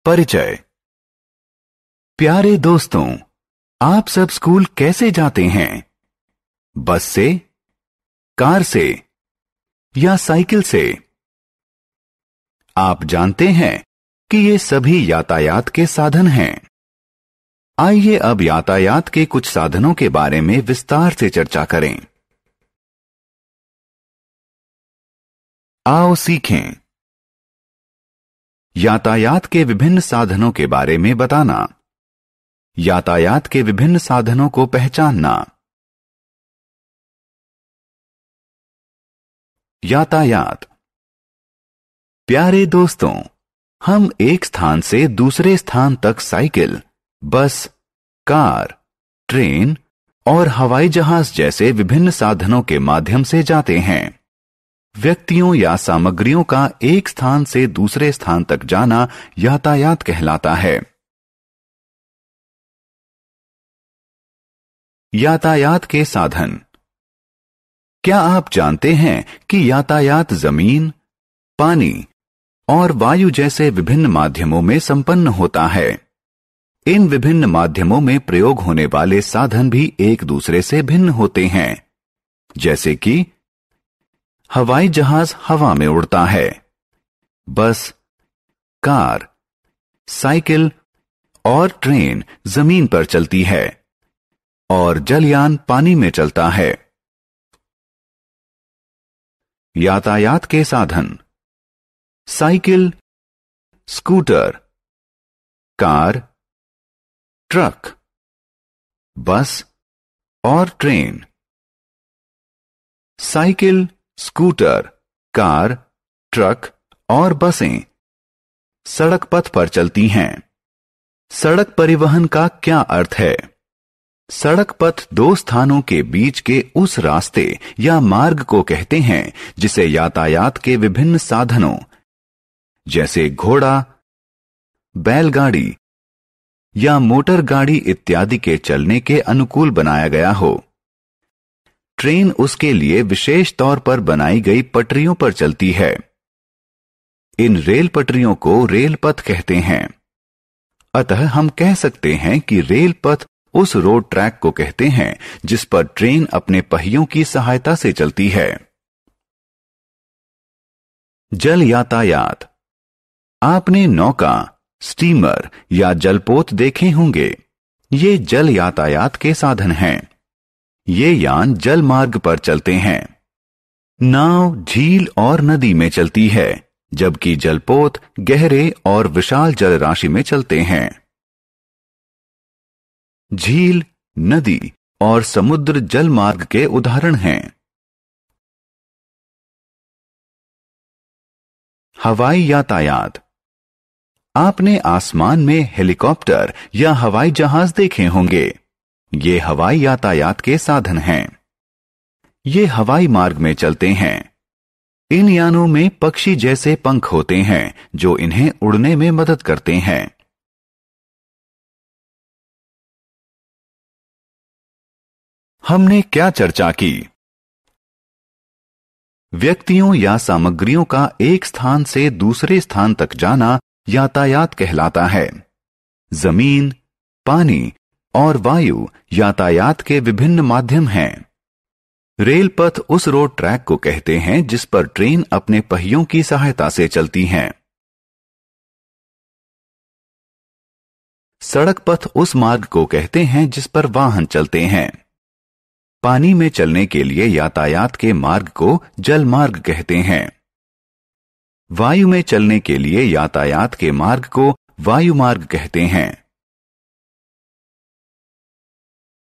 परिचय। प्यारे दोस्तों, आप सब स्कूल कैसे जाते हैं? बस से, कार से या साइकिल से? आप जानते हैं कि ये सभी यातायात के साधन हैं। आइए अब यातायात के कुछ साधनों के बारे में विस्तार से चर्चा करें। आओ सीखें। यातायात के विभिन्न साधनों के बारे में बताना। यातायात के विभिन्न साधनों को पहचानना। यातायात। प्यारे दोस्तों, हम एक स्थान से दूसरे स्थान तक साइकिल, बस, कार, ट्रेन और हवाई जहाज जैसे विभिन्न साधनों के माध्यम से जाते हैं। व्यक्तियों या सामग्रियों का एक स्थान से दूसरे स्थान तक जाना यातायात कहलाता है। यातायात के साधन। क्या आप जानते हैं कि यातायात जमीन, पानी और वायु जैसे विभिन्न माध्यमों में संपन्न होता है? इन विभिन्न माध्यमों में प्रयोग होने वाले साधन भी एक दूसरे से भिन्न होते हैं, जैसे कि हवाई जहाज हवा में उड़ता है, बस, कार, साइकिल और ट्रेन जमीन पर चलती है और जलयान पानी में चलता है। यातायात के साधन। साइकिल, स्कूटर, कार, ट्रक, बस और train. Cycle, scooter, car, truck और बसें सड़क पथ पर चलती हैं। सड़क परिवहन का क्या अर्थ है? सड़क पथ दो स्थानों के बीच के उस रास्ते या मार्ग को कहते हैं जिसे यातायात के विभिन्न साधनों जैसे घोड़ा, बैलगाड़ी या मोटर गाड़ी इत्यादि के चलने के अनुकूल बनाया गया हो। ट्रेन उसके लिए विशेष तौर पर बनाई गई पटरियों पर चलती है। इन रेल पटरियों को रेल पथ कहते हैं। अतः हम कह सकते हैं कि रेल पथ उस रोड ट्रैक को कहते हैं जिस पर ट्रेन अपने पहियों की सहायता से चलती है। जल यातायात। आपने नौका, स्टीमर या जलपोत देखे होंगे। ये जल यातायात के साधन हैं। ये यान जल मार्ग पर चलते हैं। नाव झील और नदी में चलती है, जबकि जलपोत गहरे और विशाल जल राशि में चलते हैं। झील, नदी और समुद्र जल मार्ग के उदाहरण हैं। हवाई यातायात। आपने आसमान में हेलीकॉप्टर या हवाई जहाज देखे होंगे। ये हवाई यातायात के साधन हैं। ये हवाई मार्ग में चलते हैं। इन यानों में पक्षी जैसे पंख होते हैं जो इन्हें उड़ने में मदद करते हैं। हमने क्या चर्चा की? व्यक्तियों या सामग्रियों का एक स्थान से दूसरे स्थान तक जाना यातायात कहलाता है। जमीन, पानी और वायु यातायात के विभिन्न माध्यम हैं। रेल पथ उस रोड ट्रैक को कहते हैं जिस पर ट्रेन अपने पहियों की सहायता से चलती हैं। सड़क पथ उस मार्ग को कहते हैं जिस पर वाहन चलते हैं। पानी में चलने के लिए यातायात के मार्ग को जल मार्ग कहते हैं। वायु में चलने के लिए यातायात के मार्ग को वायु मार्ग कहते हैं।